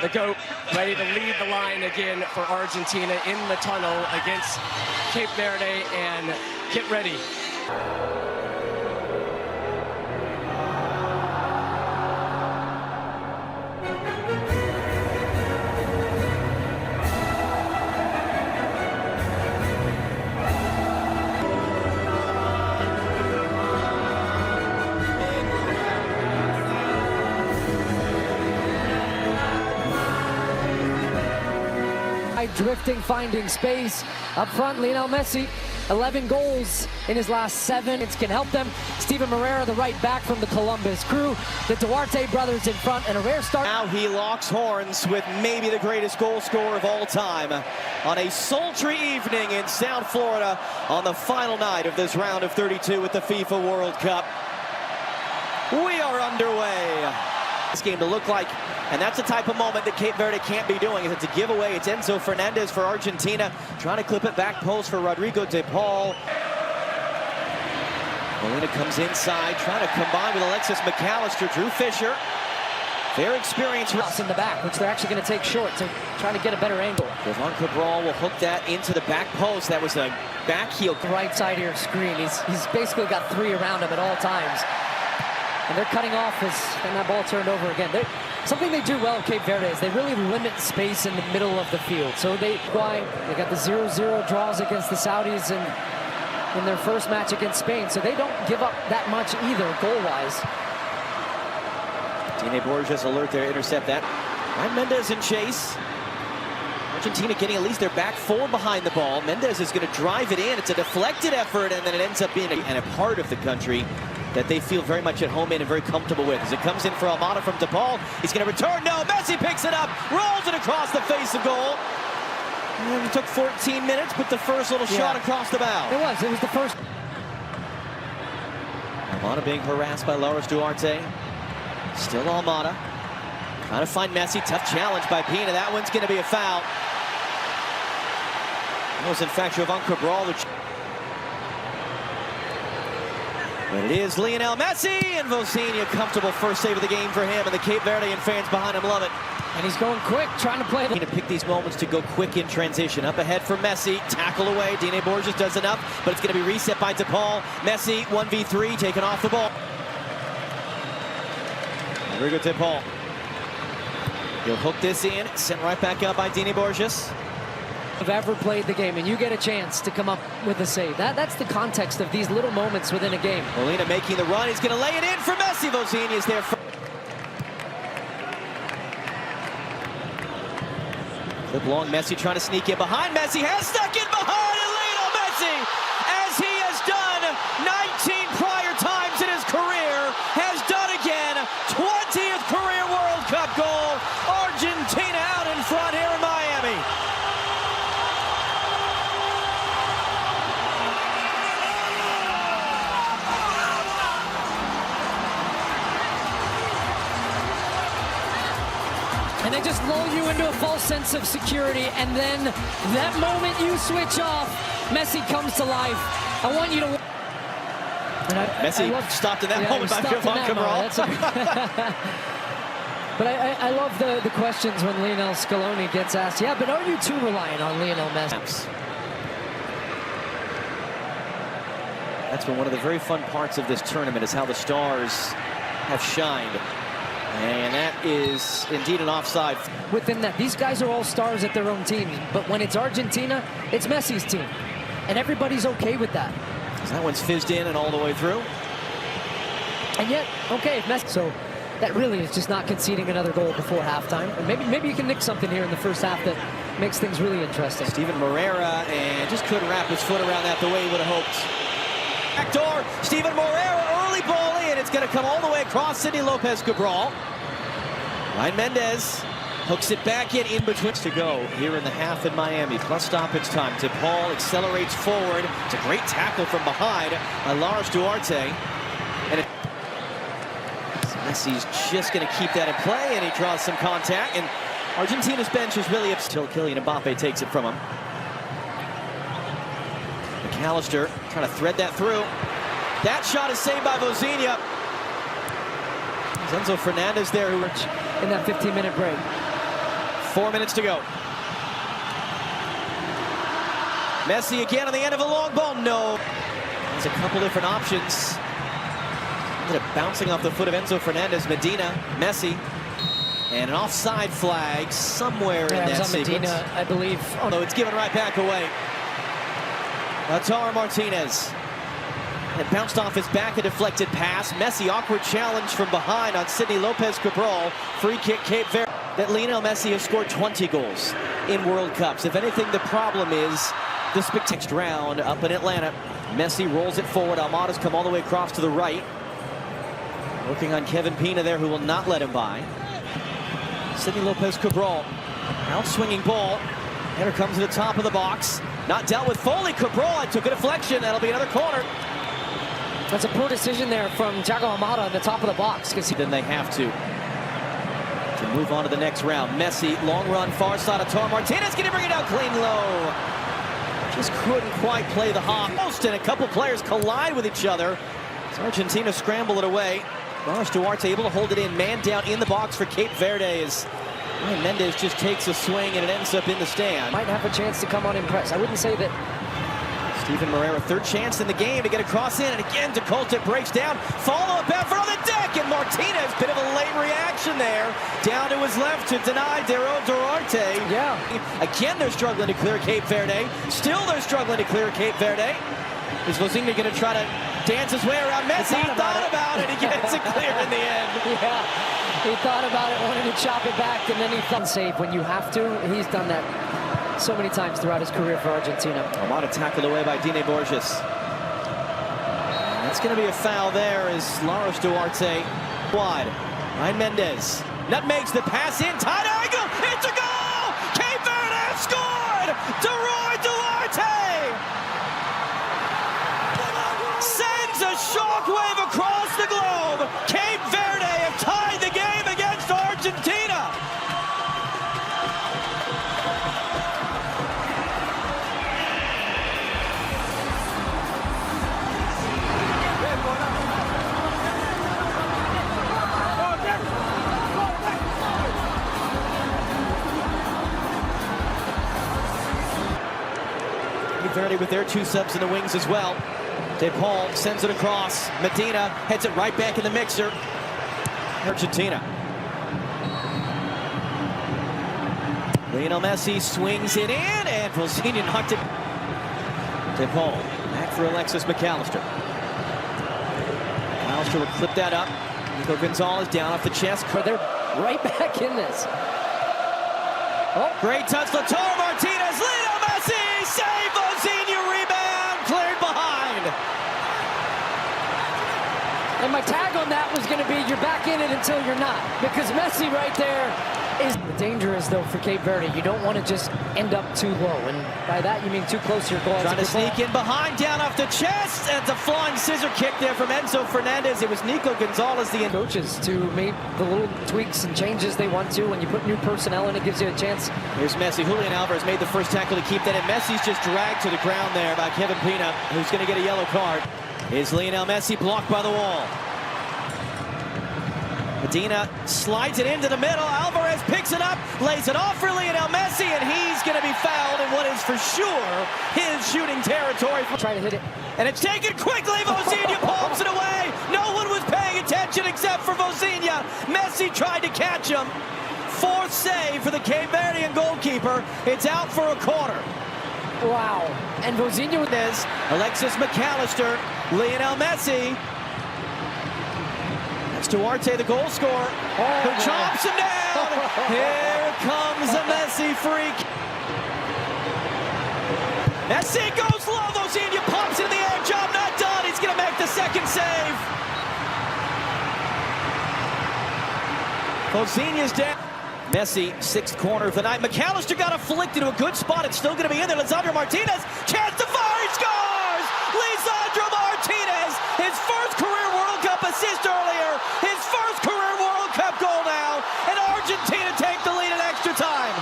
the GOAT, ready to lead the line again for Argentina in the tunnel against Cape Verde, and get ready. Drifting, finding space up front. Lionel Messi, 11 goals in his last 7. It can help them. Steven Moreira, the right back from the Columbus Crew. The Duarte brothers in front, and a rare start. Now he locks horns with maybe the greatest goal scorer of all time on a sultry evening in South Florida on the final night of this round of 32 with the FIFA World Cup. We are underway. This game to look like, and that's the type of moment that Cape Verde can't be doing. It's a giveaway. It's Enzo Fernandez for Argentina, trying to clip it back post for Rodrigo de Paul. Molina comes inside, trying to combine with Alexis McAllister. Drew Fisher, their experience in the back, which they're actually going to take short, so trying to get a better angle. Jovan Cabral will hook that into the back post. That was a back heel. Right side here screen. He's basically got 3 around him at all times. And they're cutting off and that ball turned over again. Something they do well, Cape Verde, is they really limit space in the middle of the field. So they got the 0-0 draws against the Saudis in their first match against Spain. So they don't give up that much either, goal-wise. Dine Borges alert there, intercept that. Ryan Mendez in chase. Argentina getting at least their back 4 behind the ball. Mendez is going to drive it in. It's a deflected effort, and then it ends up being a part of the country that they feel very much at home in and very comfortable with. As it comes in for Almada from DePaul, he's going to return. No, Messi picks it up, rolls it across the face of goal. And it took 14 minutes, but the first little shot across the bow. It was the first. Almada being harassed by Laurus Duarte. Still Almada. Trying to find Messi, tough challenge by Pina. That one's going to be a foul. That was in fact Jovan Cabral. But it is Lionel Messi, and Vozinha, comfortable first save of the game for him, and the Cape Verdean fans behind him love it. And he's going quick, trying to play. To pick these moments to go quick in transition. Up ahead for Messi, tackle away. Dine Borges does enough, but it's going to be reset by DePaul. Messi, 1v3, taken off the ball. Rodrigo de Paul. He'll hook this in, sent right back up by Dine Borges. Have ever played the game, and you get a chance to come up with a save. That's the context of these little moments within a game. Molina making the run. He's going to lay it in for Messi. Vozinha is there. Clip long. Messi trying to sneak in behind. Messi has stuck in behind, and Lionel Messi, as he has done 19 prior times in his career, has done again. 20th career World Cup goal. Argentina out in front here in Miami. And they just lull you into a false sense of security, and then that moment you switch off, Messi comes to life. I want you to... Messi stopped in that moment by Jovan Cabral. But I love the questions when Lionel Scaloni gets asked, yeah, but are you too reliant on Lionel Messi? That's been one of the very fun parts of this tournament, is how the stars have shined. And that is indeed an offside. Within that, these guys are all stars at their own teams, but when it's Argentina, it's Messi's team. And everybody's okay with that. So that one's fizzed in and all the way through. And yet, okay, if Messi... So that really is just not conceding another goal before halftime. And maybe you can nick something here in the first half that makes things really interesting. Steven Moreira, and just couldn't wrap his foot around that the way he would have hoped. Back door, Steven Moreira, early ball in. It's going to come all the way across Sidney Lopez Cabral. Ryan Mendez hooks it back in between to go here in the half in Miami. Plus stoppage time. DePaul accelerates forward. It's a great tackle from behind by Laurus Duarte. And Messi's just going to keep that in play, and he draws some contact. And Argentina's bench is really upset till Kylian Mbappe takes it from him. McAllister trying to thread that through. That shot is saved by Vozinha. Enzo Fernandez there, who in that 15-minute break. 4 minutes to go. Messi again on the end of a long ball. No. There's a couple different options. Ended up bouncing off the foot of Enzo Fernandez. Medina, Messi, and an offside flag somewhere in that sequence. Medina, I believe. Oh no, it's given right back away. Lautaro Martinez. It bounced off his back, a deflected pass. Messi, awkward challenge from behind on Sidney Lopez Cabral. Free kick, Cape Verde. That Lionel Messi has scored 20 goals in World Cups. If anything, the problem is the next round up in Atlanta. Messi rolls it forward. Almada's come all the way across to the right. Working on Kevin Pina there, who will not let him by. Sidney Lopez Cabral. Out-swinging ball. Header comes to the top of the box. Not dealt with fully. Cabral took a deflection. That'll be another corner. That's a poor decision there from Thiago Almada on the top of the box. Then they have to move on to the next round. Messi, long run, far side of Lautaro Martinez. Going to bring it out clean low. Just couldn't quite play the hop. And a couple players collide with each other. So Argentina scramble it away. Lars Duarte able to hold it in. Man down in the box for Cape Verde as Ryan Mendez just takes a swing and it ends up in the stand. Might have a chance to come on and press. I wouldn't say that. Steven Moreira, third chance in the game to get a cross in, and again DeColta breaks down. Follow-up effort on the deck, and Martinez, bit of a late reaction there. Down to his left to deny Duarte. Yeah. Again, they're struggling to clear Cape Verde. Still, they're struggling to clear Cape Verde. Is Vozinha going to try to dance his way around Messi? He thought about it. He gets it clear in the end. Yeah, he thought about it, wanted to chop it back, and then he thought save when you have to. He's done that so many times throughout his career for Argentina. Almada tackled away by Dine Borges. That's going to be a foul there as Lars Duarte wide. Ryan Mendez nutmegs the pass in, tight angle, it's a goal! Cape Verde scored! Duarte sends a shockwave across the globe. Cape Verde have tied the game against Argentina. Verde with their two subs in the wings as well. DePaul sends it across. Medina heads it right back in the mixer. Argentina. Lionel Messi swings it in, and Vozinha knocked it. DePaul back for Alexis McAllister. McAllister will clip that up. Nico Gonzalez down off the chest. But they're right back in this. Oh, great touch. Lautaro Martinez. Lionel Messi. Save. Vozinha. Rebound. Cleared behind. And my tag on that was going to be you're back in it until you're not. Because Messi right there is dangerous, though, for Cape Verde. You don't want to just end up too low. And by that, you mean too close to your goal. Trying to sneak in behind, down off the chest. And it's a flying scissor kick there from Enzo Fernandez. It was Nico Gonzalez, the coaches, to make the little tweaks and changes they want to. When you put new personnel in, it gives you a chance. Here's Messi. Julian Alvarez made the first tackle to keep that in. Messi's just dragged to the ground there by Kevin Pina, who's going to get a yellow card. Is Lionel Messi blocked by the wall. Medina slides it into the middle. Alvarez picks it up, lays it off for Lionel Messi, and he's going to be fouled in what is for sure his shooting territory. Try to hit it. And it's taken quickly. Vozinha palms it away. No one was paying attention except for Vozinha. Messi tried to catch him. Fourth save for the Cape Verdean goalkeeper. It's out for a corner. Wow. And Vozinha with this. Alexis McAllister, Lionel Messi. That's Duarte, the goal scorer, who chops him down. Here comes a Messi freak. Messi goes low. Vozinha pops it in the air. Job not done. He's going to make the second save. Vozinha's down. Messi, sixth corner of the night. McAllister got a flick into a good spot. It's still going to be in there. Lisandro Martinez, chance to fire. He scores! Lisandro Martinez, his first career World Cup assist earlier. His first career World Cup goal now. And Argentina take the lead in extra time.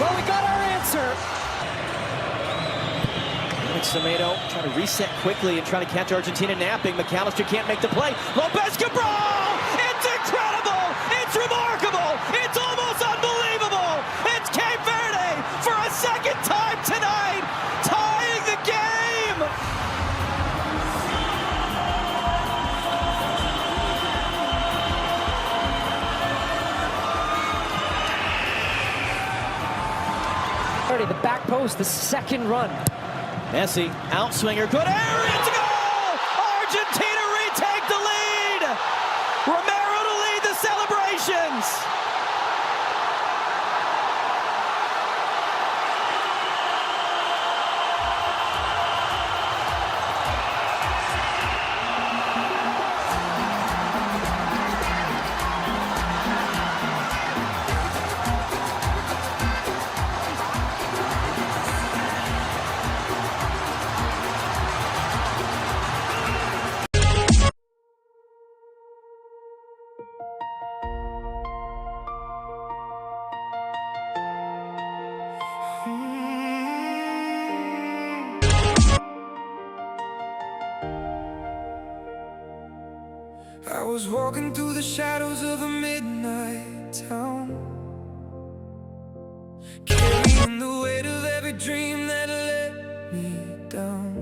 Well, we got our answer. Tomato trying to reset quickly and trying to catch Argentina napping. McAllister can't make the play. Lopez Cabral! It's incredible! It's remarkable! It's almost unbelievable! It's Cape Verde for a second time tonight, tying the game! The back post, the second run. Messi, outswinger, good air, it's a goal! Argentina retake the lead! Romero to lead the celebrations! I was walking through the shadows of a midnight town, carrying the weight of every dream that let me down.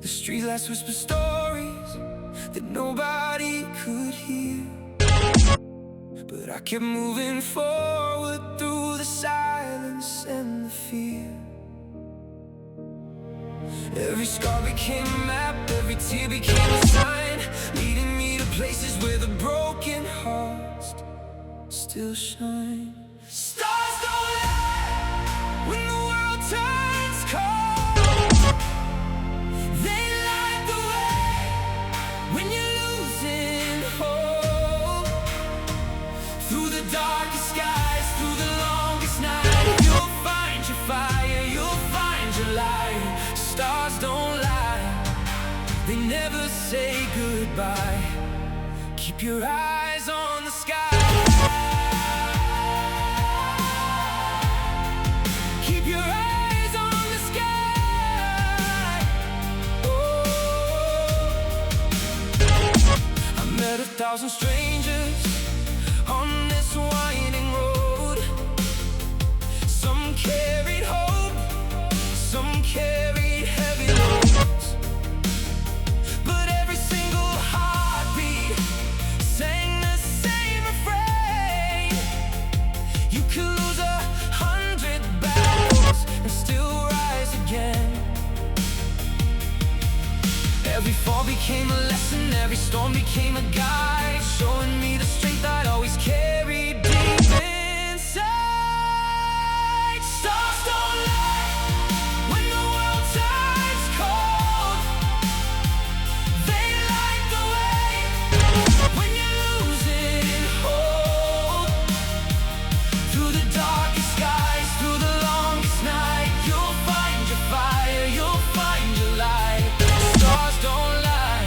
The streetlights whisper stories that nobody could hear, but I kept moving forward through the silence and the fear. Every scar became a map, every tear became a sign, leading me to places where the broken hearts still shine. Stars don't lie when the world turns cold. They light the way when you're losing hope. Through the darkest skies, through the longest night, you'll find your fire, you'll find your light. Stars don't lie, they never say goodbye. Keep your eyes on the sky. Keep your eyes on the sky. Oh, I met 1,000 strangers on this winding road. Some carried hope, some carried heavy loads, but every single heartbeat sang the same refrain. You could lose 100 battles and still rise again. Every fall became a lesson, every storm became a guide, showing me the strength I'd always carried deep inside. Stars don't lie when the world turns cold. They light the way when you're losing hope. Through the darkest skies, through the longest night, you'll find your fire, you'll find your light. Stars don't lie,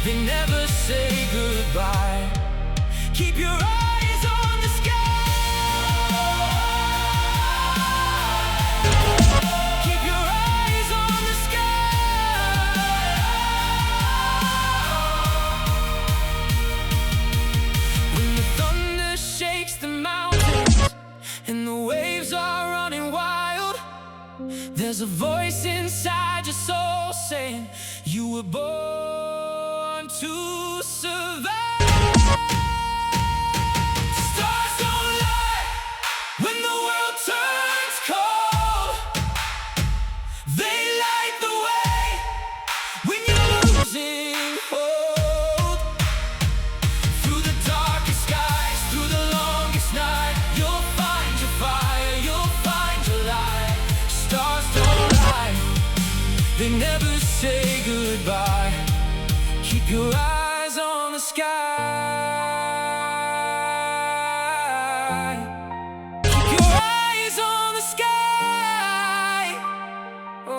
they never say goodbye. Keep your eyes on the sky. Keep your eyes on the sky. When the thunder shakes the mountains and the waves are running wild, there's a voice inside your soul saying you were born to survive. Stars don't lie when the world turns cold. They light the way when you're losing hope. Through the darkest skies, through the longest night, you'll find your fire, you'll find your light. Stars don't lie, they never say goodbye. Keep your eyes on the sky. Keep your eyes on the sky. Oh.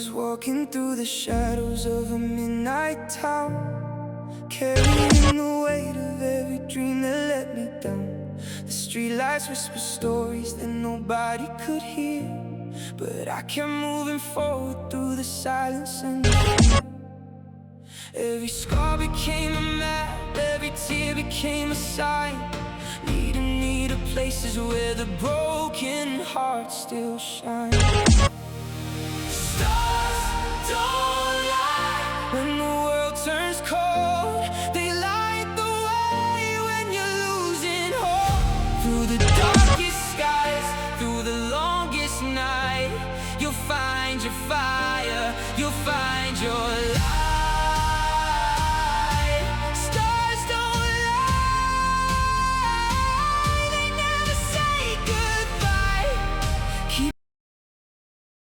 was walking through the shadows of a midnight town, carrying the weight of every dream that let me down. The streetlights whisper stories that nobody could hear, but I kept moving forward through the silence and the fear. Every scar became a map, every tear became a sign, leading me to places where the broken hearts still shine. Stars